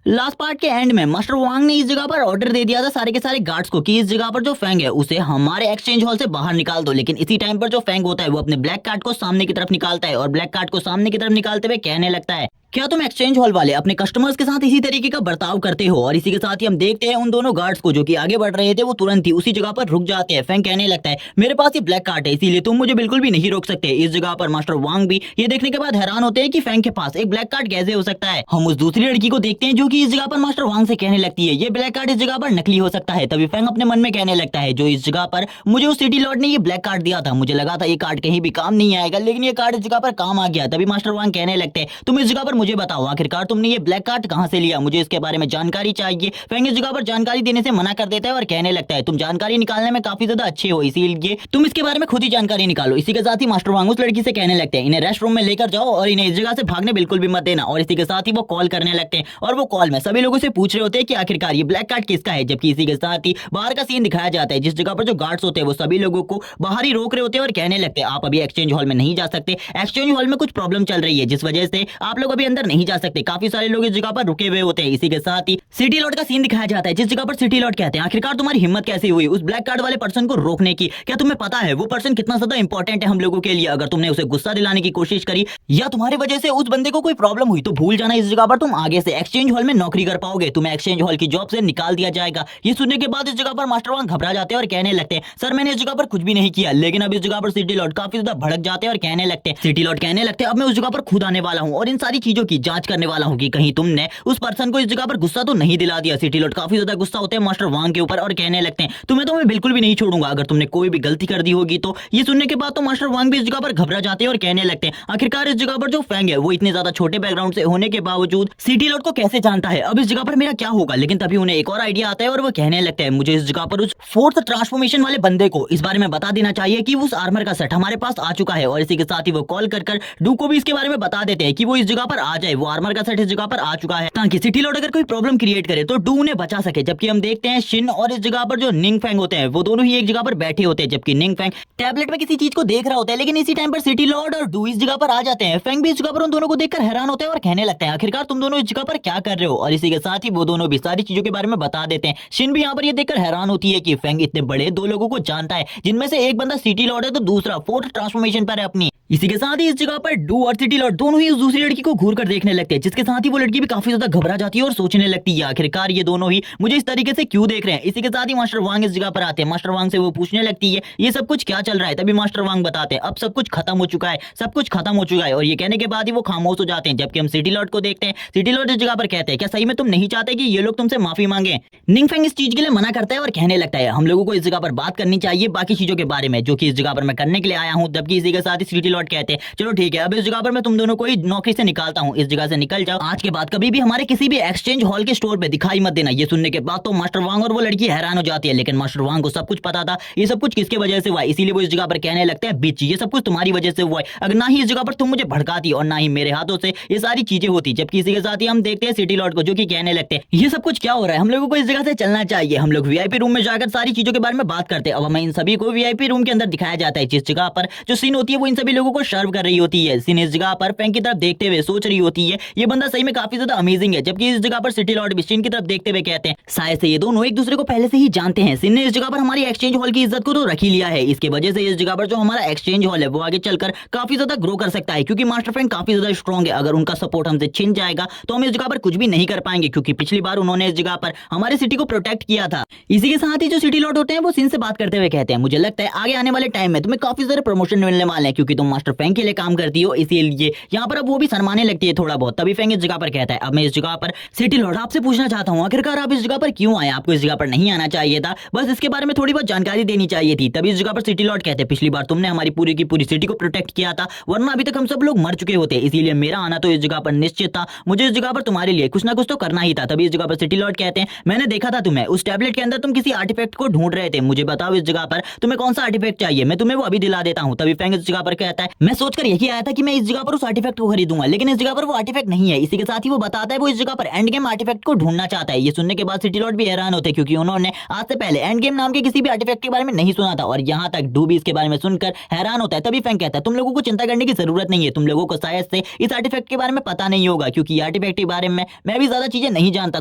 Last part के and में master वांग ने इस जगह पर ऑर्डर दे दिया था सारे के सारे गार्ड्स को कि इस जगह पर जो फैंग है उसे हमारे एक्सचेंज हॉल से बाहर निकाल दो। लेकिन इसी टाइम पर जो फैंग होता है वो अपने ब्लैक कार्ड को सामने की तरफ निकालता है और ब्लैक कार्ड को सामने की तरफ निकालते हुए कहने लगता है, क्या तुम एक्सचेंज हॉल वाले अपने कस्टमर्स के साथ इसी तरीके का बर्ताव करते हो? और इसी के साथ ही हम देखते हैं उन दोनों गार्ड्स को जो कि आगे बढ़ रहे थे वो तुरंत ही उसी जगह पर रुक जाते हैं। फैंग कहने लगता है, मेरे पास ये ब्लैक कार्ड है इसीलिए तुम मुझे बिल्कुल भी नहीं रोक सकते। इस जगह पर मास्टर वांग भी ये देखने के बाद हैरान होते हैं कि फैंग के पास एक ब्लैक कार्ड कैसे हो सकता है। हम उस दूसरी लड़की को देखते हैं जो कि इस जगह पर मास्टर वांग से कहने लगती है, ये ब्लैक कार्ड इस जगह पर नकली हो सकता है। तभी फैंग अपने मन में कहने लगता है, जो इस जगह पर मुझे उस सिटी लॉर्ड ने ये ब्लैक कार्ड दिया था, मुझे लगा था ये कार्ड कहीं भी काम नहीं आएगा, लेकिन ये कार्ड इस जगह पर काम आ गया। तभी मास्टर वांग कहने लगते हैं, तुम इस जगह पर मुझे बताओ आखिरकार तुमने ये ब्लैक कार्ड कहां से लिया, मुझे इसके बारे में जानकारी चाहिए। फैंग इस जगह पर जानकारी देने से मना कर देता है और कहने लगता है, तुम जानकारी निकालने में काफी ज्यादा अच्छे हो, इसीलिए तुम इसके बारे में खुद ही जानकारी निकालो। इसी के साथ ही मास्टर वांग उस लड़की से कहने लगते हैं, इन्हें रेस्ट रूम में लेकर जाओ और इन्हें इस जगह से भागने बिल्कुल भी मत देना। और इसी के साथ ही वो कॉल करने लगते हैं और वो कॉल में सभी लोगों से पूछ रहे होते हैं कि आखिरकार ये ब्लैक कार्ड किसका है। जबकि इसी के साथ ही बाहर का सीन दिखाया जाता है जिस जगह पर जो गार्ड्स होते हैं वो सभी लोगों को बाहर ही रोक रहे होते हैं और कहने लगते हैं, आप अभी एक्सचेंज हॉल में नहीं जा सकते, एक्सचेंज हॉल में कुछ प्रॉब्लम चल रही है जिस वजह से आप लोग अभी अंदर नहीं जा सकते। काफी सारे लोग इस जगह पर रुके हुए होते हैं। इसी के साथ ही सिटी लॉर्ड का सीन दिखाया जाता है जिस जगह पर सिटी लॉर्ड कहते हैं, आखिरकार तुम्हारी हिम्मत कैसे हुई उस ब्लैक कार्ड वाले पर्सन को रोकने की? क्या तुम्हें पता है वो पर्सन कितना ज्यादा इंपॉर्टेंट है हम लोगों के लिए? अगर तुमने उसे गुस्सा दिलाने की कोशिश करी या तुम्हारी वजह से उस बंदे को कोई प्रॉब्लम हुई तो भूल जाना, इस जगह पर तुम आगे से एक्सचेंज हॉल में नौकरी कर पाओगे, तुम्हें एक्सचेंज हॉल की जॉब से निकाल दिया जाएगा। ये सुनने के बाद इस जगह पर मास्टर वांग घबरा जाते हैं और कहने लगते हैं, सर मैंने इस जगह पर कुछ भी नहीं किया। लेकिन अब इस जगह पर सिटी लॉर्ड काफी ज्यादा भड़क जाते हैं और कहने लगते हैं, सिटी लॉर्ड कहने लगते हैं, अब मैं उस जगह पर खुद आने वाला हूँ और इन सारी चीजों की जांच करने वाला हूँ कि कहीं तुमने उस पर्सन को इस जगह पर गुस्सा तो नहीं दिला दिया। सिटी लॉर्ड काफी ज्यादा गुस्सा होते हैं मास्टर वांग के ऊपर और कहने लगते हैं, तुम्हें तो मैं बिल्कुल भी नहीं छोड़ूंगा, अगर तुमने कोई भी गलती कर दी होगी तो। ये सुनने के बाद तो मास्टर वांग भी इस जगह पर घबरा जाते हैं और कहने लगते हैं, आखिरकार इस जगह पर जो फैंग है वो इतने ज्यादा छोटे बैकग्राउंड से होने के बावजूद सिटी लॉर्ड को कैसे जानता है, अब इस जगह पर मेरा क्या होगा? लेकिन तभी उन्हें एक और आइडिया आता है और वो कहने लगते हैं, मुझे इस जगह पर उस फोर्थ ट्रांसफॉर्मेशन वाले बंदे को इस बारे में बता देना चाहिए कि उस आर्मर का सेट हमारे पास आ चुका है। और इसी के साथ ही वो कॉल कर डू को भी इसके बारे में बता देते हैं कि वो इस जगह पर आ जाए, वो आर्मर का सेट इस जगह पर आ चुका है, ताकि सिटी लॉर्ड अगर कोई प्रॉब्लम क्रिएट करे तो डू उन्हें बचा सके। जबकि हम देखते हैं शिन और इस जगह पर जो निंग फैंग होते हैं वो दोनों ही एक जगह पर बैठे होते हैं, जबकि निंग फैंग टैबलेट में किसी चीज को देख रहा होता है। लेकिन इसी टाइम पर सिटी लॉर्ड और डू इस जगह पर आ जाते हैं। फैंग भी इस जगह पर उन दोनों को देखकर हैरान होते हैं और कहने लगते हैं, आखिरकार तुम दोनों इस जगह पर क्या कर रहे हो? और इसी के साथ ही वो दोनों भी सारी चीजों के बारे में बता देते हैं। शिन भी यहाँ पर ये देखकर हैरान होती है कि फैंग इतने बड़े दो लोगों को जानता है, जिनमें से एक बंदा सिटी लॉर्ड है तो दूसरा फोर्थ ट्रांसफॉर्मेशन पर है अपनी। इसी के साथ ही इस जगह पर डू और सिटी लॉर्ड दोनों ही उस दूसरी लड़की को घूर कर देखने लगते हैं, जिसके साथ ही वो लड़की भी काफी ज्यादा घबरा जाती है और सोचने लगती है, आखिरकार ये दोनों ही मुझे इस तरीके से क्यों देख रहे हैं। इसी के साथ ही मास्टर वांग इस जगह पर आते हैं। मास्टर वांग से वो पूछने लगती है, ये सब कुछ क्या चल रहा है? तभी मास्टर वांग बताते हैं, अब सब कुछ खत्म हो चुका है, सब कुछ खत्म हो चुका है। और ये कहने के बाद ही वो खामोश हो जाते हैं। जबकि हम सिटी लॉर्ड को देखते हैं, सिटी लॉर्ड इस जगह पर कहते हैं, क्या सही में तुम नहीं चाहते कि ये लोग तुमसे माफी मांगे? निंग फेंग इस चीज के लिए मना करता है और कहने लगता है, हम लोगों को इस जगह पर बात करनी चाहिए बाकी चीजों के बारे में, जो कि इस जगह पर मैं करने के लिए आया हूँ। जबकि इसी के साथ ही सिटी लॉर्ड कहते हैं, चलो ठीक है, अब इस जगह पर मैं तुम दोनों को ही नौकरी से निकालता हूँ, इस जगह से निकल जाओ, आज के बाद कभी भी हमारे किसी भी एक्सचेंज हॉल के स्टोर पे दिखाई मत देना। ये सुनने के बाद तो मास्टर वांग और वो लड़की हैरान हो जाती है। लेकिन मास्टर वांग को सब कुछ पता था ये सब कुछ किसके वजह से हुआ, इसीलिए वो इस जगह पर कहने लगते हैं, बिच ये सब कुछ तुम्हारी वजह से हुआ है, अगर ना ही इस जगह पर तुम मुझे भड़काती और ना ही मेरे हाथों से ये सारी चीजें होती। जबकि इसी के साथ ही हम देखते हैं सिटी लॉर्ड को, जो कि कहने लगते हैं, ये सब कुछ क्या हो रहा है, हम लोगों को इस जगह से चलना चाहिए, हम लोग वीआईपी रूम में जाकर सारी चीजों के बारे में बात करते हैं। अब हमें इन सभी को वीआईपी रूम के अंदर दिखाया जाता है, जिस जगह पर जो सीन होती है वो इन सभी लोगों को सर्व कर रही होती है। सीन इस जगह पर फैंग की तरफ देखते हुए सोच रही होती है, ये बंदा सही में काफी ज्यादा अमेजिंग है। जबकि इस जगह पर सिटी लॉर्ड भी सीन की तरफ देखते हुए कहते हैं, शायद से ये दोनों एक दूसरे को पहले से ही जानते हैं। सीन ने इस जगह पर हमारी एक्सचेंज हॉल की इज्जत को तो रख ही लिया है, इसके वजह से इस जगह पर जो हमारा एक्सचेंज हॉल है वो आगे चलकर काफी ज्यादा ग्रो कर सकता है, क्योंकि मास्टर फैंग काफी ज्यादा स्ट्रॉन्ग है। अगर उनका सपोर्ट हमसे छिन जाएगा तो हम इस जगह पर कुछ भी नहीं कर पाएंगे, क्योंकि पिछली बार उन्होंने इस जगह पर हमारे सिटी को प्रोटेक्ट किया था। इसी के साथ ही जो सिटी लॉर्ड होते हैं वो सीन से बात करते हुए कहते हैं, मुझे लगता है आगे आने वाले टाइम में तुम्हें काफी सारे प्रमोशन मिलने वाले हैं, क्योंकि तुम मास्टर फैंग के लिए काम करती हो, इसीलिए यहाँ पर अब वो भी शर्माने लगती है थोड़ा बहुत। तभी फैंग इस जगह पर कहता है, अब मैं इस जगह पर सिटी लॉर्ड आपसे पूछना चाहता हूँ, आखिरकार आप इस जगह पर क्यों आए? आपको इस जगह पर नहीं आना चाहिए था, बस इसके बारे में थोड़ी बहुत जानकारी देनी चाहिए थी। तभी इस जगह पर सिटी लॉर्ड कहते हैं, पिछली बार तुमने हमारी पूरी की पूरी सिटी को प्रोटेक्ट किया था, वरना अभी तक हम सब लोग मर चुके होते, इसीलिए मेरा आना तो इस जगह पर निश्चित था, मुझे इस जगह पर तुम्हारे लिए कुछ ना कुछ तो करना ही था। तभी इस जगह पर सिटी लॉर्ड कहते हैं, मैंने देखा था तुम्हें उस टैबलेट के अंदर, तुम किसी आर्टिफैक्ट को ढूंढ रहे थे, मुझे बताओ इस जगह पर तुम्हें कौन सा आर्टिफैक्ट चाहिए, मैं तुम्हें वो अभी दिला देता हूँ। तभी फैंग इस जगह पर कहता है। मैं सोचकर यही आया था कि मैं इस जगह पर उस आर्टिफैक्ट को खरीदूंगा, लेकिन इस जगह पर वो आर्टिफैक्ट नहीं है। इसी के साथ ही वो बताता है वो इस जगह पर एंड गेम आर्टिफैक्ट को ढूंढना चाहता है। ये सुनने के बाद सिटी लॉर्ड भी हैरान होते हैं, क्योंकि उन्होंने आज से पहले एंड गेम नाम के किसी भी आर्टिफैक्ट के बारे में नहीं सुना था, और यहाँ तक डू भी इसके बारे में सुनकर हैरान होता है। तभी फैंग कहता है तुम लोगों को चिंता करने की जरूरत नहीं है, तुम लोगों को शायद से इस आर्टिफैक्ट के बारे में पता नहीं होगा, क्योंकि आर्टिफैक्ट के बारे में मैं भी ज्यादा चीजें नहीं जानता।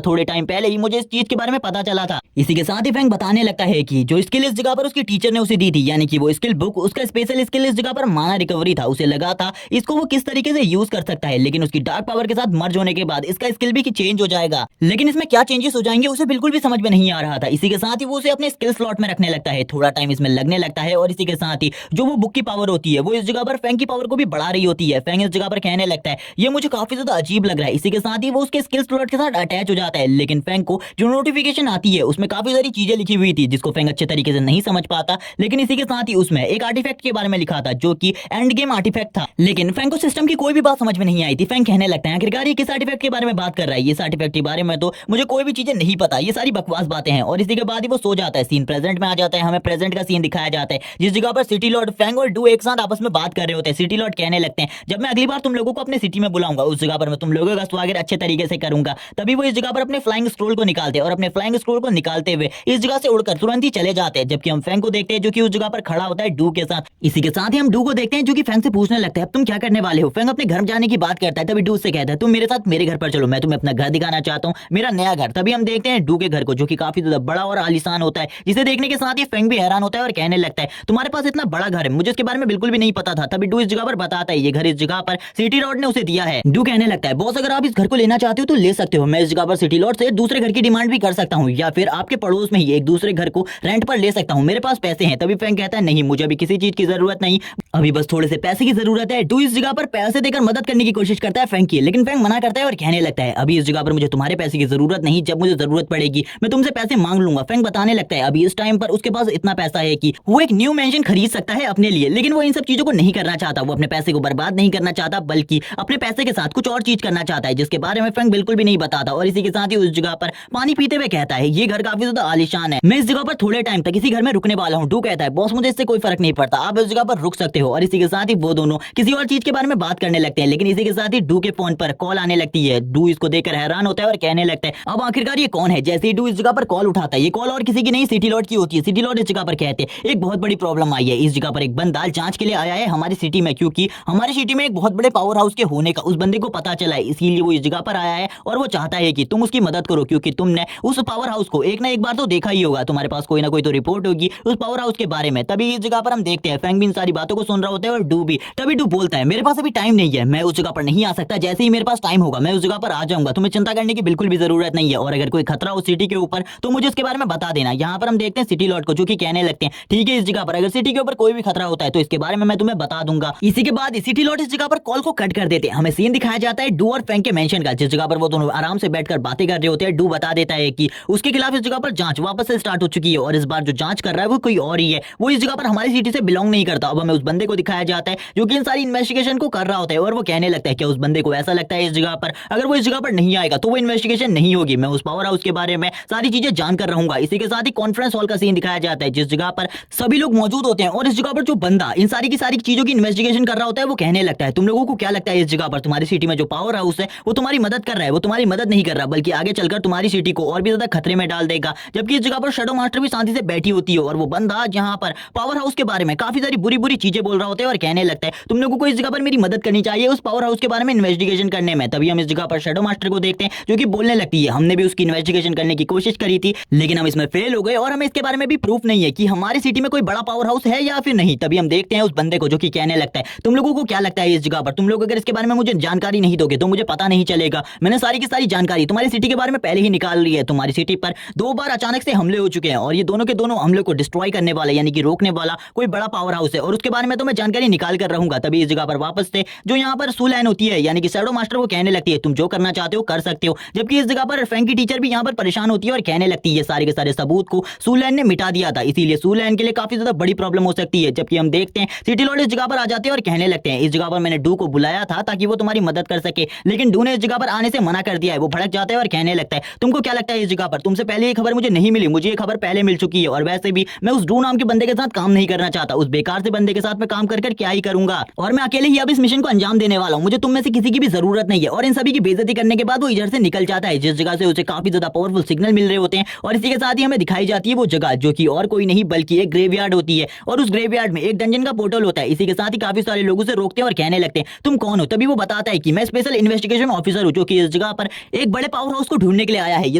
थोड़े टाइम पहले ही मुझे इस चीज के बारे में पता चला था। इसी के साथ ही फैंग बताने लगता है कि जो स्किल इस जगह पर उसकी टीचर ने उसे दी थी, यानी कि वो स्किल बुक, उसका स्पेशल स्किल इस जगह पर माना रिकवरी था। उसे लगा था इसको वो किस तरीके से यूज कर सकता है, लेकिन उसकी डार्क पावर के साथ मर्ज होने के बाद इसका स्किल भी चेंज हो जाएगा। लेकिन इसमें क्या चेंजेस हो जाएंगे उसे बिल्कुल भी समझ में नहीं आ रहा था। इसी के साथ ही वो उसे अपने स्किल स्लॉट में रखने लगता है। थोड़ा टाइम इसमें लगने लगता है, और इसी के साथ ही जो वो बुक की पावर होती है वो इस जगह पर फैंग की पावर को भी बढ़ा रही होती है। फैंग इस जगह पर कहने लगता है ये मुझे काफी ज्यादा अजीब लग रहा है। इसी के साथ ही वो उसके स्किल स्लॉट के साथ अटैच हो जाता है, लेकिन फैंग को जो नोटिफिकेशन आती है उसमें काफी सारी चीजें लिखी हुई थी जिसको फैंग अच्छे तरीके से नहीं समझ पाता। लेकिन इसी के साथ ही उसमें एक आर्टिफैक्ट के बारे में लिखा था जो कि एंड गेम आर्टिफैक्ट था, लेकिन फैंग को सिस्टम की कोई भी बात समझ में नहीं आई थी। फैंग कहने लगता है आखिरकार ये किस आर्टिफैक्ट के बारे में बात कर रहा है, ये आर्टिफैक्ट के बारे में तो मुझे कोई भी चीजें नहीं पता, ये सारी बकवास बातें हैं। और इसी के बाद ही वो सो जाता है। सीन प्रेजेंट में आ जाता है, हमें प्रेजेंट का सीन दिखाया जाता है जिस जगह पर सिटी लॉर्ड, फैंग और डू एक साथ आपस में बात कर रहे होते हैं। सिटी लॉर्ड कहने लगते हैं जब मैं अगली बार तुम लोगों को अपने सिटी में बुलाऊंगा उस जगह पर मैं तुम लोगों का स्वागत अच्छे तरीके से करूंगा। तभी वो इस जगह पर अपने फ्लाइंग स्क्रोल को निकालते हैं, और अपने फ्लाइंग स्क्रोल को निकालते हुए इस जगह से उड़कर तुरंत ही चले जाते हैं। जबकि हम फैंग को देखते हैं जो कि उस जगह पर खड़ा होता है डू के साथ। इसी के साथ ही हम डू को देखते हैं जो कि फैंग से पूछने लगता है अब तुम क्या करने वाले हो। फैंग अपने घर जाने की बात करता है, तभी डू से कहता है तुम मेरे साथ मेरे घर पर चलो, मैं तुम्हें अपना घर दिखाना चाहता हूँ, मेरा नया घर। तभी हम देखते हैं डू के घर को जो कि काफी ज्यादा बड़ा और आलीशान होता है, जिसे देखने के साथ ही फैंग भी हैरान होता है और कहने लगता है तुम्हारे पास इतना बड़ा घर है, मुझे इसके बारे में बिल्कुल भी नहीं पता था। तभी डू इस जगह पर बताता है ये घर इस जगह पर सिटी लॉर्ड ने उसे दिया है। डू कहने लगता है बॉस अगर आप इस घर को लेना चाहते हो तो ले सकते हो, मैं इस जगह पर सिटी लॉर्ड से दूसरे घर की डिमांड भी कर सकता हूँ, या फिर आपके पड़ोस में ही एक दूसरे घर को रेंट पर ले सकता हूँ, मेरे पास पैसे हैं। तभी फैंग कहता है नहीं मुझे अभी किसी चीज की जरूरत नहीं, अभी बस थोड़े से पैसे की जरूरत है। डू इस जगह पर पैसे देकर मदद करने की कोशिश करता है फैंग की, लेकिन फैंग मना करता है और कहने लगता है अभी इस जगह पर मुझे तुम्हारे पैसे की जरूरत नहीं, जब मुझे जरूरत पड़ेगी मैं तुमसे पैसे मांग लूंगा। फैंग बताने लगता है अभी इस टाइम पर उसके पास इतना पैसा है कि वो एक न्यू मैंशन खरीद सकता है अपने लिए, लेकिन वो इन सब चीजों को नहीं करना चाहता। वो अपने पैसे को बर्बाद नहीं करना चाहता, बल्कि अपने पैसे के साथ कुछ और चीज करना चाहता है जिसके बारे में फैंग बिल्कुल भी नहीं बताता। और इसी के साथ ही उस जगह पर पानी पीते हुए कहता है ये घर काफी ज्यादा आलीशान है, मैं इस जगह पर थोड़े टाइम तक इसी घर में रुकने वाला हूँ। डू कहता है बॉस मुझे इससे कोई फर्क नहीं पड़ता, आप इस जगह पर रुक सकते हो। और इसी के साथ ही वो दोनों किसी और चीज के बारे में बात करने लगते हैं, लेकिन इसी के साथ ही डू के फोन पर कॉल आने लगती है। डू इसको देखकर हैरान होता है और कहने लगता है अब आखिरकार ये कौन है। जैसे ही डू इस जगह पर कॉल उठाता है, ये कॉल और किसी की नहीं सिटी लॉर्ड की होती है। सिटी लॉर्ड इस जगह पर कहते हैं एक बहुत बड़ी प्रॉब्लम आई है, इस जगह पर एक बंदा जांच के लिए आया है हमारी सिटी में, क्योंकि हमारी सिटी में एक बहुत बड़े पावर हाउस के होने का उस बंदे को पता चला है, इसीलिए वो इस जगह पर आया है और वो चाहता है कि तुम उसकी मदद करो, क्योंकि तुमने उस पावर हाउस को एक ना एक बार तो देखा ही होगा, तुम्हारे पास कोई ना कोई तो रिपोर्ट होगी उस पावर हाउस के बारे में। तभी इस जगह पर हम देखते हैं फैंग भी इन सारी बातों को सुन रहा होता है और डू भी। तभी डू बोलता है मेरे पास अभी टाइम नहीं है, मैं उस जगह पर नहीं आ सकता, जैसे ही मेरे पास टाइम होगा मैं उस जगह पर आ जाऊंगा, तुम्हें चिंता करने की बिल्कुल भी जरूरत नहीं है, और अगर कोई खतरा हो सिटी के ऊपर तो मुझे उसके बारे में बता देना। यहाँ पर हम देखते हैं सिटी लॉर्ड को जो कि कहने लगते हैं ठीक है इस जगह पर अगर सिटी के ऊपर कोई भी खतरा होता है तो इसके बारे में मैं तुम्हें बता दूंगा। इसी के बाद सिटी लॉर्ड इस जगह पर कॉल को कट कर देते हैं। हमें सीन दिखाया जाता है डू और फैंग के मेंशन का, जिस जगह पर वो दोनों आराम से बैठकर बातें कर रहे होते हैं। डू बता देता है कि उसके खिलाफ इस जगह पर जांच वापस से स्टार्ट हो चुकी है, और इस बार जो जांच कर रहा है वो कोई और ही है, वो इस जगह पर हमारी सिटी से बिलोंग नहीं करता। अब हमें उस बंदे को दिखाया जाता है जो कि इन सारी इन्वेस्टिगेशन को कर रहा होता है, और वो कहने लगता है कि उस बंदे को ऐसा लगता है इस जगह पर अगर वो इस जगह पर नहीं आएगा तो वो इन्वेस्टिगेशन नहीं होगी, मैं उस पावर हाउस के बारे में सारी चीजें जानकर रहूंगा। इसी के साथ ही कॉन्फ्रेंस हॉल का सीन दिखाया जाता है जिस जगह पर सभी लोग मौजूद होते हैं, और इस जगह पर जो बंदा इन सारी की सारी चीजों की इन्वेस्टिगेशन कर रहा होता है वो कहने लगता है तुम लोगों को क्या लगता है इस जगह पर तुम्हारी सिटी में जो पावर हाउस है वो तुम्हारी मदद कर रहा है, वो तुम्हारी मदद नहीं कर रहा बल्कि आगे चलकर तुम्हारी सिटी को और भी ज्यादा खतरे में डाल देगा। जबकि इस जगह पर शैडो मास्टर भी शांति से बैठी होती है, और वो बंदा यहाँ पर पावर हाउस के बारे में काफी सारी बुरी बुरी चीजें बोल रहा होता है और कहने लगता है तुम लोगों को इस जगह पर मेरी मदद करनी चाहिए उस पावर हाउस के बारे में इन्वेस्टिगेशन करने में। तभी हम इस जगह पर शैडो मास्टर को देखते हैं जो कि बोलने लगती है हमने भी उसकी इन्वेस्टिगेशन करने की कोशिश करी थी, लेकिन हम इसमें फेल हो गए और हमें इसके बारे में भी प्रूफ नहीं है कि हमारी सिटी में कोई बड़ा पावर हाउस है या फिर नहीं। तभी हम देखते हैं उस बंदे को जो कि कहने लगता है तुम लोगों को क्या लगता है इस जगह पर तुम लोग अगर इसके बारे में मुझे जानकारी नहीं दोगे तो मुझे पता नहीं चलेगा, मैंने सारी की सारी जानकारी तुम्हारी सिटी के बारे में पहले ही निकाल ली है, तुम्हारी सिटी पर 2 बार अचानक से हमले हो चुके हैं और ये दोनों के दोनों हमले को डिस्ट्रॉय करने वाला यानी कि रोकने वाला कोई बड़ा पावर हाउस है, और उसके बारे में तो मैं जानकारी निकाल कर रहूंगा। तभी इस जगह पर वापस से जो यहाँ पर सू लाइन होती है यानी कि शैडो मास्टर वो कहने लगती है तुम जो करना चाहते हो कर सकते हो, जबकि इस जगह पर फैंग की टीचर भी यहाँ पर परेशान होती है और कहने लगती है सारे के सारे सबूत को सू लाइन ने मिटा दिया था, इसीलिए सू लाइन के लिए काफी ज्यादा बड़ी प्रॉब्लम हो सकती है। जबकि हम देखते हैं सिटी लॉर्ड इस जगह पर आ जाते हैं और कहने लगते हैं इस जगह पर मैंने डू को बुलाया था ताकि वो तुम्हारी मदद कर सके, लेकिन डू ने इस जगह पर आने से मना कर दिया है। वो भड़क जाता है और कहने लगता है तुमको क्या लगता है इस जगह पर तुमसे पहले ये खबर मुझे नहीं मिली, मुझे ये खबर पहले मिल चुकी है, और वैसे भी मैं उस डू नाम के बंदे के साथ काम नहीं करना चाहता, उस बेकार से बंदे के साथ पे काम कर क्या ही करूंगा, और मैं अकेले ही अब इस मिशन को अंजाम देने वाला हूँ, मुझे तुम में से किसी की भी जरूरत नहीं है। और इन सभी की बेइज्जती करने के बाद वो इधर से निकल जाता है, जिस जगह से उसे काफी ज्यादा पावरफुल सिग्नल मिल रहे होते हैं। और इसी के साथ ही हमें दिखाई जाती है वो जगह, जो कि और कोई नहीं बल्कि एक ग्रेवयार्ड होती है, और उस ग्रेवयार्ड में एक डंजन का पोर्टल होता है। इसी के साथ ही काफी सारे लोग उसे रोकते हैं और कहने लगते हैं तुम कौन हो। तभी वो बताता है कि मैं स्पेशल इन्वेस्टिगेशन ऑफिसर हूँ, जो कि इस जगह पर एक बड़े पावर हाउस को ढूंढने के लिए आया है। ये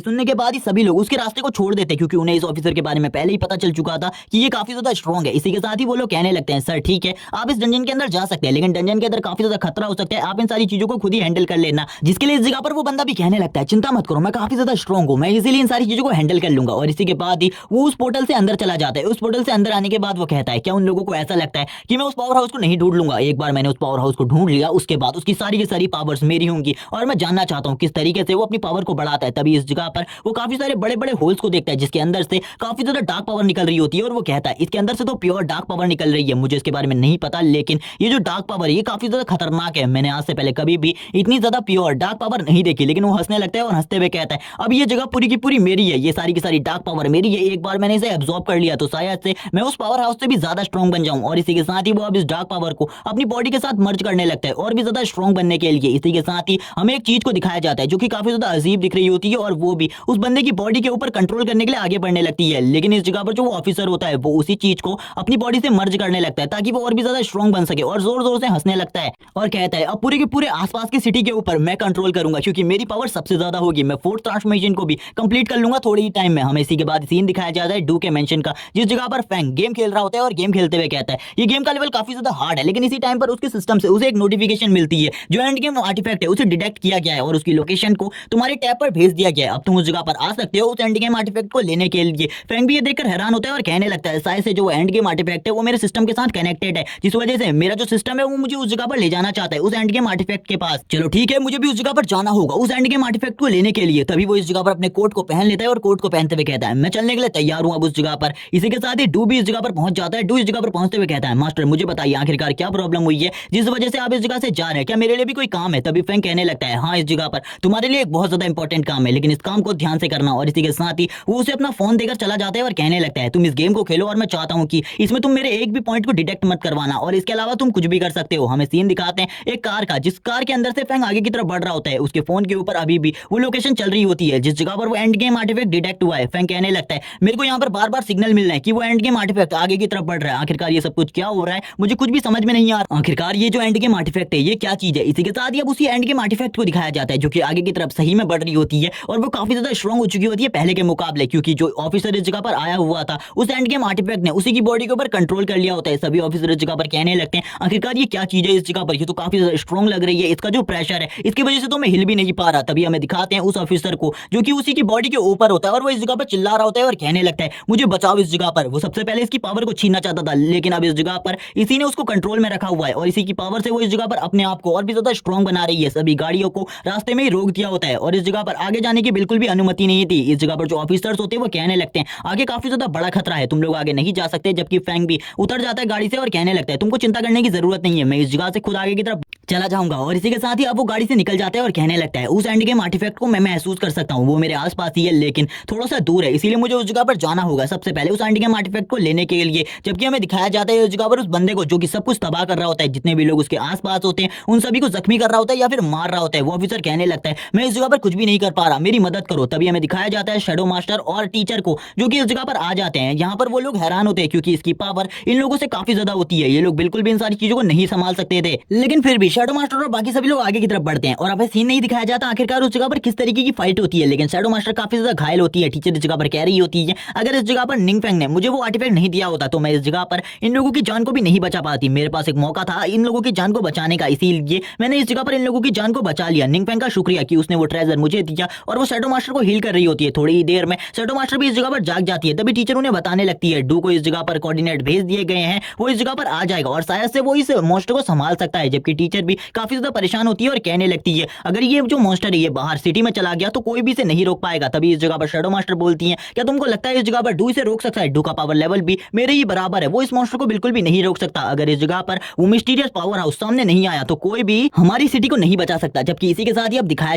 सुनने के बाद ही सभी लोग उसके रास्ते को छोड़ देते हैं, क्योंकि उन्हें इस ऑफिसर के बारे में पहले ही पता चल चुका था कि ये काफी ज्यादा स्ट्रॉन्ग है। इसी के साथ ही वो लोग कहने लगते हैं सर ठीक है, आप इस डंजन के अंदर जा सकते हैं, लेकिन डंजन के अंदर काफी ज्यादा खतरा हो सकता है, आप इन सारी चीजों को खुद ही हैंडल कर लेना। जिसके लिए इस जगह पर वो बंदा भी कहने लगता है चिंता मत करो, मैं काफी ज्यादा स्ट्रॉन्ग हूँ, मैं इसीलिए इन सारी चीजों को हैंडल कर लूंगा। और इसी के बाद ही वो उस पोर्टल से अंदर चला जाता है। उस पोर्टल से अंदर आने के बाद वो कहता है क्या उन लोगों को ऐसा लगता है कि मैं उस पावर हाउस को नहीं ढूंढ लूंगा। एक बार मैंने उस पावर हाउस को ढूंढ लिया, उसके बाद उसकी सारी की सारी पावर्स मेरी होंगी, और मैं जानना चाहता हूँ किस तरीके से वो अपनी पावर को बढ़ाता है। तभी इस जगह पर वो काफी सारे बड़े बड़े होल्स को देखता है, जिसके अंदर से काफी ज्यादा डार्क पावर निकल रही होती है, और वो कहता है इसके अंदर से तो प्योर डार्क पावर निकल रही है, मुझे इसके बारे में नहीं पता, लेकिन ये जो डार्क पावर है ये काफी ज्यादा खतरनाक है, मैंने आज से पहले कभी भी इतनी ज्यादा प्योर डार्क पावर नहीं देखी। लेकिन वो हंसने लगता है और हंसते हुए कहता है अब ये जगह पूरी की पूरी मेरी है, ये सारी की सारी डार्क पावर मेरी है, एक बार मैंने इसे एब्जॉर्ब कर लिया तो शायद से मैं उस पावर हाउस से भी ज्यादा स्ट्रॉन्ग बन जाऊं। और इसी के साथ ही वो अब इस डार्क पावर को अपनी बॉडी के साथ मर्ज करने लगता है और भी ज्यादा स्ट्रॉन्ग बनने के लिए। इसी के साथ ही हमें एक चीज को दिखाया जाता है जो कि काफी ज्यादा अजीब दिख रही होती है, और वो भी उस बंदे की बॉडी के ऊपर कंट्रोल करने के लिए आगे बढ़ने लगती है। लेकिन इस जगह पर जो वो ऑफिसर होता है वो उसी चीज को अपनी बॉडी से मर्ज करने लगता है ताकि वो और भी ज्यादा स्ट्रॉन्ग बन सके, और जोर जोर से हंसने लगता है और कहता है अब पूरे के पूरे आसपास की सिटी के ऊपर मैं कंट्रोल करूंगा, क्योंकि मेरी पावर सबसे ज्यादा होगी, मैं फोर्थ ट्रांसफॉर्मेशन को भी कंप्लीट कर लूंगा थोड़ी ही टाइम में। हमें इसी के बाद सीन दिखाया जाता है डू के मेंशन का, जिस जगह पर फैंग गेम खेल रहा होता है और गेम खेलते हुए कहता है ये गेम का लेवल काफी ज्यादा हार्ड है। लेकिन इसी टाइम पर उसके सिस्टम से उसे एक नोटिफिकेशन मिलती है, जो एंड गेम आर्टिफैक्ट है उसे डिटेक्ट किया गया है और उसकी लोकेशन को तुम्हारे टैब पर भेज दिया गया है, अब तुम उस जगह पर आ सकते हो उस एंड गेम आर्टिफैक्ट को लेने के लिए। फैंग भी ये देखकर हैरान होता है और कहने लगता है शायद से जो एंड गेम आर्टिफैक्ट है वो मेरे सिस्टम के साथ कनेक्टेड है, जिस वजह से मेरा जो सिस्टम है वो मुझे उस जगह पर ले जाना चाहता है उस एंड गेम आर्टिफैक्ट के पास। चलो ठीक है, मुझे भी उस जगह पर जाना होगा उस एंड गेम आर्टिफैक्ट को लेने के लिए। तभी वो इस जगह पर अपने कोट को पहन लेता है और कोट को पहनते हुए कहता है मैं चलने के लिए तैयार हूं अब उस जगह पर। इसी के साथ ही डू भी इस जगह पर पहुंच जाता है। डू इस जगह पर पहुंचते हुए कहता है मास्टर मुझे बताइए आखिरकार क्या प्रॉब्लम हुई है जिस वजह से आप इस जगह से जा रहे हैं, क्या मेरे लिए भी कोई काम है। तभी फैंग कहने लगता है हाँ इस जगह पर तुम्हारे लिए एक बहुत ज्यादा इंपॉर्टेंट काम है, लेकिन इस काम को ध्यान से करना। और इसी के साथ ही वो उसे अपना फोन देकर चला जाता है और कहने लगता है तुम इस गेम को खेलो और मैं चाहता हूं कि इसमें तुम मेरे एक भी पॉइंट को डिटेक्ट मत करवाना, और इसके अलावा तुम कुछ भी कर सकते हो। हमें सीन दिखाते हैं एक कार का, जिस कार के अंदर से फैंग आगे की तरफ बढ़ रहा होता है, उसके फोन के ऊपर अभी भी वो लोकेशन चल रही होती है जिस जगह पर वो एंड गेम आर्टिफैक्ट डिटेक्ट हुआ है। फैंग कहने लगता है मेरे को यहाँ पर बार बार सिग्नल मिल रहे हैं कि वो एंड गेम आर्टिफैक्ट आगे की तरफ बढ़ रहा है, आखिरकार ये सब कुछ क्या हो रहा है मुझे कुछ भी समझ में नहीं आ रहा, आखिरकार ये जो एंड गेम आर्टिफैक्ट है ये क्या चीज है। इसी के साथ ही अब उसी एंड गेम आर्टिफैक्ट को दिखाया जाता है जो कि आगे की तरफ सही में बढ़ रही होती है, और वो काफी ज्यादा स्ट्रॉन्ग हो चुकी होती है पहले के मुकाबले, क्योंकि जो ऑफिसर इस जगह पर आया हुआ था उस एंड गेम आर्टिफैक्ट ने उसी की बॉडी के ऊपर कंट्रोल कर लिया होता है। सभी ऑफिसर इस जगह पर कहने लगते हैं आखिरकार ये क्या चीज है इस जगह पर, ये तो काफी ज्यादा स्ट्रॉन्ग लग रही है, इसका जो प्रेशर है इसकी वजह से तो मैं हिल भी नहीं पा रहा। तभी हमें दिखाते हैं उस ऑफिसर को जो कि उसी की बॉडी के ऊपर होता है, और वो इस जगह पर चिल्ला रहा होता है और कहने लगता है मुझे बचाओ इस जगह पर। वो सबसे पहले इसकी पावर को छीनना चाहता था, लेकिन अब इस जगह पर इसी ने उसको कंट्रोल में रखा हुआ है, और इसी की पावर से वो इस जगह पर अपने आप को और भी ज्यादा स्ट्रॉन्ग बना रही है। सभी गाड़ियों को रास्ते में ही रोक दिया होता है और इस जगह पर आगे जाने की बिल्कुल भी अनुमति नहीं थी। इस जगह पर जो ऑफिसर्स होते हैं वो कहने लगते हैं आगे काफी ज्यादा बड़ा खतरा है, तुम लोग आगे नहीं जा सकते। जबकि फैंग भी उतर जाता है गाड़ी से और कहने लगता है तुमको चिंता करने की जरूरत नहीं है, मैं इस जगह से खुद आगे की तरफ चला जाऊंगा। और इसी के साथ ही अब वो गाड़ी से निकल जाता है और कहने लगता है उस एंड गेम आर्टिफैक्ट को मैं महसूस कर सकता हूँ, वो मेरे आसपास ही है लेकिन थोड़ा सा दूर है, इसीलिए मुझे उस जगह पर जाना होगा सबसे पहले उस एंड गेम आर्टिफैक्ट को लेने के लिए। जबकि हमें दिखाया जाता है उस जगह पर उस बंदे को जो कि सब कुछ तबाह कर रहा होता है, जितने भी लोग उसके आसपास होते हैं उन सभी को जख्मी कर रहा होता है या फिर मार रहा होता है। वो ऑफिसर कहने लगता है मैं इस जगह पर कुछ भी नहीं कर पा रहा, मेरी मदद करो। तभी हमें दिखाया जाता है शैडो मास्टर और टीचर को जो कि इस जगह पर आ जाते हैं। यहाँ पर वो लोग हैरान होते हैं क्योंकि इसकी पावर इन लोगों से काफी ज्यादा होती है, ये लोग बिल्कुल भी इन सारी चीजों को नहीं संभाल सकते थे। लेकिन फिर भी शैडो मास्टर और बाकी सभी लोग आगे की तरफ बढ़ते हैं और अब सीन नहीं दिखाया जाता आखिरकार उस जगह पर किस तरीके की फाइट होती है। लेकिन शैडो मास्टर काफी ज्यादा घायल होती है, टीचर इस जगह पर कह रही होती है अगर इस जगह पर निंगफेंग ने मुझे वो आर्टिफैक्ट नहीं दिया होता तो मैं इस जगह पर इन लोगों की जान को भी नहीं बचा पाती, मेरे पास एक मौका था इन लोगों की जान को बचाने का, इसीलिए मैंने इस जगह पर इन लोगों की जान को बचा लिया। निंगफेंग का शुक्रिया कि उसने वो ट्रेजर मुझे दिया। और वो शैडो मास्टर को हील कर रही होती है। थोड़ी ही देर में शैडो मास्टर भी इस जगह पर जाग जाती है। तभी टीचर उन्हें बताने लगती है डू को इस जगह पर कोऑर्डिनेट भेज दिए गए हैं, वो इस जगह पर आ जाएगा और शायद से वो इस मॉन्स्टर को संभाल सकता है। जबकि टीचर भी काफी ज्यादा परेशान होती है और कहने लगती है अगर ये जो मॉन्स्टर है ये बाहर सिटी में चला गया तो कोई भी इसे नहीं रोक पाएगा। तभी इस जगह पर शैडो मास्टर बोलती है क्या तुमको लगता है इस जगह पर डू इसे रोक सकता है? डू का पावर लेवल भी मेरे ही बराबर है, वो इस मॉन्स्टर को बिल्कुल भी नहीं रोक सकता। अगर इस जगह पर वो मिस्टीरियस पावर हाउस सामने नहीं आया तो कोई भी हमारी सिटी को नहीं बचा सकता। जबकि इसी के साथ ही अब दिखाया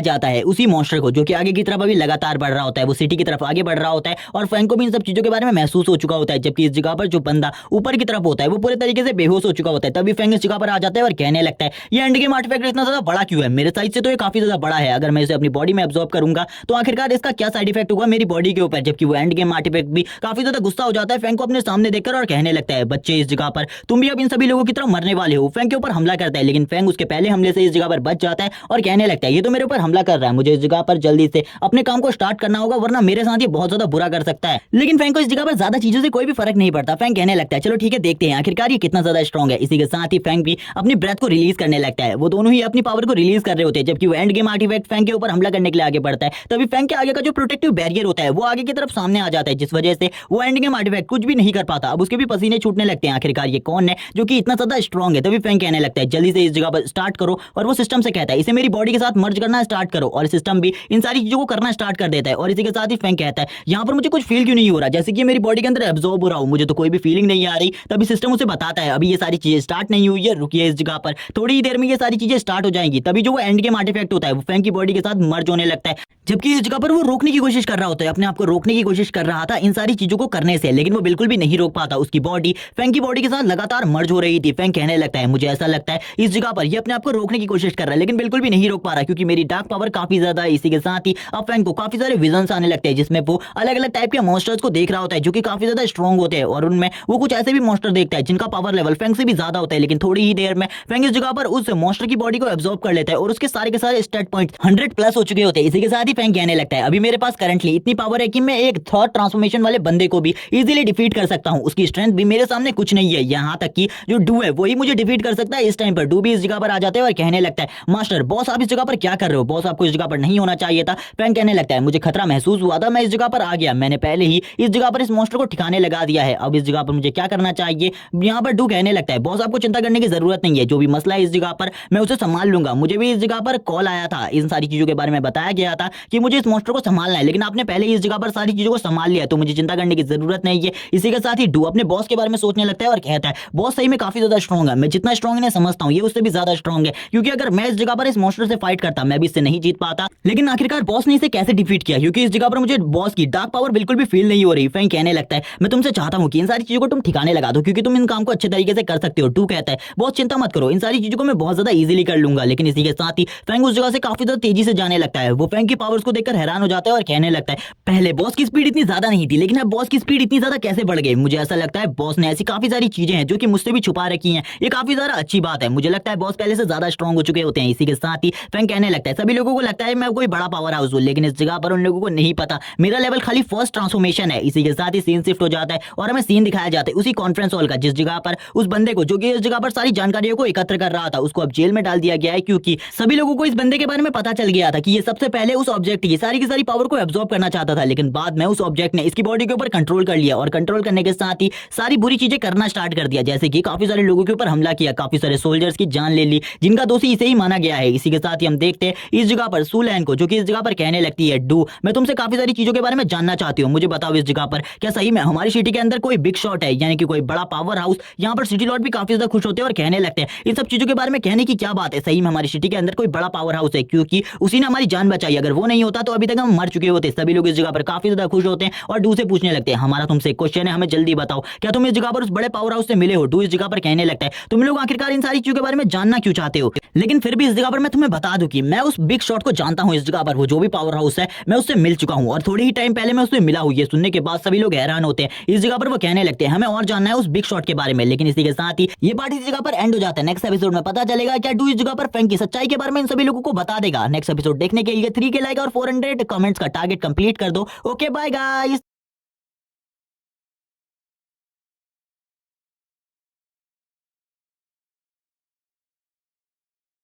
जाता है उसी मॉन्स्टर को जो कि आगे की तरफ अभी लगातार बढ़ रहा होता है, वो सिटी की तरफ आगे बढ़ रहा होता है और फैंग को भी इन सब चीजों के बारे में महसूस हो चुका होता है। जबकि इस जगह पर जो बंदा ऊपर की तरफ होता है वो पूरे तरीके से बेहोश हो चुका होता है। तभी फैंग इस जगह पर आ जाता है और कहने लगता है ये एंड गेम आर्टिफैक्ट इतना ज्यादा बड़ा क्यों है, मेरे साइज से तो ये काफी ज्यादा बड़ा है, अगर मैं इसे अपनी बॉडी में एब्जॉर्ब करूंगा तो आखिरकार इसका क्या साइड इफेक्ट होगा मेरी बॉडी के ऊपर। जबकि वो एंड गेम आर्टिफैक्ट भी काफी ज्यादा गुस्सा हो जाता है फैंग को अपने सामने देखकर और कहने लगता है बच्चे इस जगह पर तुम भी अब इन सभी लोगों की तरह मरने वाले हो। फैंग के ऊपर हमला करता है लेकिन फैंग उसके पहले हमले से इस जगह पर बच जाता है और कहने लगता है ये तो मेरे ऊपर हमला कर रहा है, मुझे इस जगह पर जल्दी से अपने काम को स्टार्ट करना होगा वरना मेरे साथ ये बहुत ज्यादा बुरा कर सकता है। लेकिन फैंग को इस जगह पर ज्यादा चीजों से कोई भी फर्क नहीं पड़ता। फैंग कहने लगता है चलो ठीक है देखते हैं आखिरकार ये कितना ज्यादा स्ट्रॉन्ग है। इसी के साथ ही फैंग भी अपनी ब्रेथ को रिलीज करने लगता है। वो दोनों ही अपनी पावर को रिलीज कर रहे होते हैं जबकि वो एंड गेम आर्टिफैक्ट फैंग के ऊपर हमला करने के लिए आगे बढ़ता है। तभी फैंग के आगे का जो प्रोटेक्टिव बैरियर होता है वो आगे की तरफ सामने आ जाता है जिस वजह से वो एंड गेम आर्टिफैक्ट कुछ भी नहीं कर पाता। अब उसके भी पसीने छूटने लगते हैं। आखिरकार ये कौन है जो कि इतना ज्यादा स्ट्रॉन्ग है। तभी फैंग कहने लगता है जल्दी से इस जगह पर स्टार्ट करो और वो सिस्टम से कहता है इसे मेरी बॉडी के साथ मर्ज करना स्टार्ट करो और सिस्टम भी इन सारी चीजों को करना स्टार्ट कर देता है। और इसी के साथ ही फैंग कहता है यहाँ पर मुझे कुछ फील क्यों नहीं हो रहा, जैसे कि मेरी बॉडी के अंदर एब्जॉर्ब हो रहा हूँ, मुझे तो कोई भी फीलिंग नहीं आ रही। तभी सिस्टम उसे बताता है अभी ये सारी चीजें स्टार्ट नहीं हुई है, रुकिए इस जगह पर थोड़ी ही देर में ये सारी चीजें स्टार्ट हो जाएंगी। तभी जो वो एंड गेम आर्टिफैक्ट होता है वो फैंग की बॉडी के साथ मर्ज होने लगता है जबकि इस जगह पर वो रोकने की कोशिश कर रहा होता है, अपने आप को रोकने की कोशिश कर रहा था इन सारी चीजों को करने से, लेकिन वो बिल्कुल भी नहीं रोक पाता। उसकी बॉडी फैंग की बॉडी के साथ लगातार मर्ज हो रही थी। फैंग कहने लगता है मुझे ऐसा लगता है इस जगह पर ये अपने आप को रोकने की कोशिश कर रहा है लेकिन बिल्कुल भी नहीं रोक पा रहा क्योंकि मेरी डार्क पावर काफी ज्यादा है। इसी के साथ ही अब फैंग को काफी सारे विजन्स आने लगते हैं जिसमें वो अलग अलग टाइप के मॉन्स्टर्स को देख रहा होता है जो कि काफी ज्यादा स्ट्रॉन्ग होते हैं और उनमें वो कुछ ऐसे भी मॉन्स्टर देखता है जिनका पावर लेवल फैंग से भी ज्यादा होता है। लेकिन थोड़ी ही देर में फैंग इस जगह पर उस मॉन्स्टर की बॉडी को एब्जॉर्ब कर लेता है और उसके सारे के सारे स्टेट पॉइंट 100 प्लस हो चुके होते हैं। इसी के साथ ही फैंग कहने लगता है अभी मेरे पास करंटली इतनी पावर है कि मैं एक थॉट ट्रांसफॉर्मेशन वाले बंदे को भी इजीली डिफीट कर सकता हूं। उसकी स्ट्रेंथ भी मेरे सामने कुछ नहीं है, यहां तक कि जो डू है वही मुझे डिफीट कर सकता है। इस टाइम पर डू भी इस जगह पर आ जाता है और कहने लगता है मास्टर बॉस आप इस जगह पर क्या कर रहे हो, बॉस आपको इस जगह पर नहीं होना चाहिए था। फैंग कहने लगता है मुझे खतरा महसूस हुआ था, मैं इस जगह पर आ गया, मैंने पहले ही इस जगह पर इस मॉन्स्टर को ठिकाने लगा दिया है, अब इस जगह पर मुझे क्या करना चाहिए। यहाँ पर डू कहने लगता है बॉस आपको चिंता करने की जरूरत नहीं है, जो भी मसला है इस जगह पर मैं उसे संभाल लूंगा। मुझे भी इस जगह पर कॉल आया था, इन सारी चीजों के बारे में बताया गया था कि मुझे इस मॉन्स्टर को संभालना है, लेकिन आपने पहले ही इस जगह पर सारी चीजों को संभाल लिया तो मुझे चिंता करने की जरूरत नहीं है। इसी के साथ ही डू अपने बॉस के बारे में सोचने लगता है और कहता है बॉस सही में काफी ज्यादा स्ट्रॉन्ग है, मैं जितना स्ट्रॉन्ग इन्हें समझता हूँ ये उससे भी ज्यादा स्ट्रॉन्ग है, क्योंकि अगर मैं इस जगह पर इस मॉन्स्टर से फाइट करता मैं भी इससे नहीं जीत पाता। लेकिन आखिरकार बॉस ने इसे कैसे डिफीट किया, क्योंकि इस जगह पर मुझे बॉस की डार्क पावर बिल्कुल भी फील नहीं हो रही। फैंग कहने लगता है मैं तुमसे चाहता हूँ कि इन सारी चीजों को तुम ठिकाने लगा दो क्योंकि तुम इन काम को अच्छे तरीके से कर सकते हो। डू कहता है बॉस चिंता मत करो, इन सारी चीजों को मैं बहुत ज्यादा इजीली कर लूंगा। लेकिन इसी के साथ ही फैंग उस जगह से काफी ज्यादा तेजी से जाने लगता है। वो फैंग की पावर्स को देखकर हैरान हो जाता है और कहने लगता है पहले बॉस की स्पीड इतनी ज्यादा नहीं थी लेकिन अब बॉस की स्पीड इतनी ज्यादा कैसे बढ़ गई। मुझे ऐसा लगता है बॉस ने ऐसी काफी सारी चीजें हैं जो कि मुझसे भी छुपा रखी हैं, ये काफी ज्यादा अच्छी बात है। मुझे लगता है बॉस पहले से ज्यादा स्ट्रॉन्ग हो चुके होते हैं। इसी के साथ ही फैंग कहने लगता है सभी लोगों को लगता है मैं कोई बड़ा पावर हाउस हूं, लेकिन इस जगह पर उन लोगों को नहीं पता मेरा लेवल खाली फर्स्ट ट्रांसफॉर्मेशन है। इसी के साथ ही सीन शिफ्ट हो जाता है और हमें सीन दिखाया जाता है उसी कॉन्फ्रेंस हॉल का जिस जगह पर उस बंदे को जो कि इस जगह पर सारी जानकारियों को एकत्र कर रहा था उसको अब जेल में डाल दिया गया है, क्योंकि सभी लोगों को इस बंदे के बारे में पता चल गया था कि ये सबसे पहले उस ऑब्जेक्ट की सारी पावर को एब्जॉर्ब करना चाहता था, लेकिन बाद में उस ऑब्जेक्ट ने इसकी बॉडी के ऊपर कंट्रोल कर लिया और कंट्रोल करने के साथ ही सारी बुरी चीजें करना स्टार्ट कर दिया, जैसे कि काफी सारे लोगों के ऊपर हमला किया, काफी सारे सोल्जर्स की जान ले ली जिनका दोषी इसे ही माना गया है। इसी के साथ ही हम देखते हैं इस जगह पर सुलैन को जो कि इस जगह पर कहने लगती है डू मैं तुमसे काफी सारी चीजों के बारे में जानना चाहती हूँ, मुझे बताओ इस जगह पर क्या सही में हमारी सिटी के अंदर कोई बिग शॉट है, यानी कि कोई बड़ा पावर हाउस। यहाँ पर सिटी लॉर्ड भी काफी ज्यादा खुश होते हैं और कहने लगते हैं इन सब चीजों के बारे में कहने की क्या बात है, सही में हमारी सिटी के अंदर कोई बड़ा पावर हाउस है क्योंकि उसी ने हमारी जान बचाई, अगर वो नहीं होता तो अभी तक हम मर चुके होते। सभी लोग इस जगह पर काफी ज्यादा खुश होते हैं और डू से पूछने लगते हैं हमारा तुमसे एक क्वेश्चन है, हमें जल्दी बताओ क्या तुम इस जगह पर उस बड़े पावर हाउस से मिले हो। डू इस जगह पर कहने लगता है तुम लोग आखिरकार इन सारी चीजों के बारे में जानना क्यों चाहते हो, लेकिन फिर भी इस जगह पर मैं तुम्हें बता दूं कि मैं उस बिग शॉट को जानता हूं। इस जगह पर वो जो भी पावर हाउस है मैं उससे मिल चुका हूं और थोड़ी ही टाइम पहले मैं उससे मिला हूं। ये सुनने के बाद सभी लोग हैरान होते हैं। इस जगह पर वो कहने लगते हैं हमें और जानना है उस बिग शॉट के बारे में, लेकिन इसी के साथ ही ये पार्ट इस जगह पर एंड हो जाता है। नेक्स्ट एपिसोड में पता चलेगा क्या डू इस जगह पर फैंग की सच्चाई के बारे में इन सभी लोगों को बता देगा। नेक्स्ट एपिसोड देखने के लिए 3 के लाइक और 400 कमेंट्स का टारगेट कंप्लीट कर दो। Okay bye guys.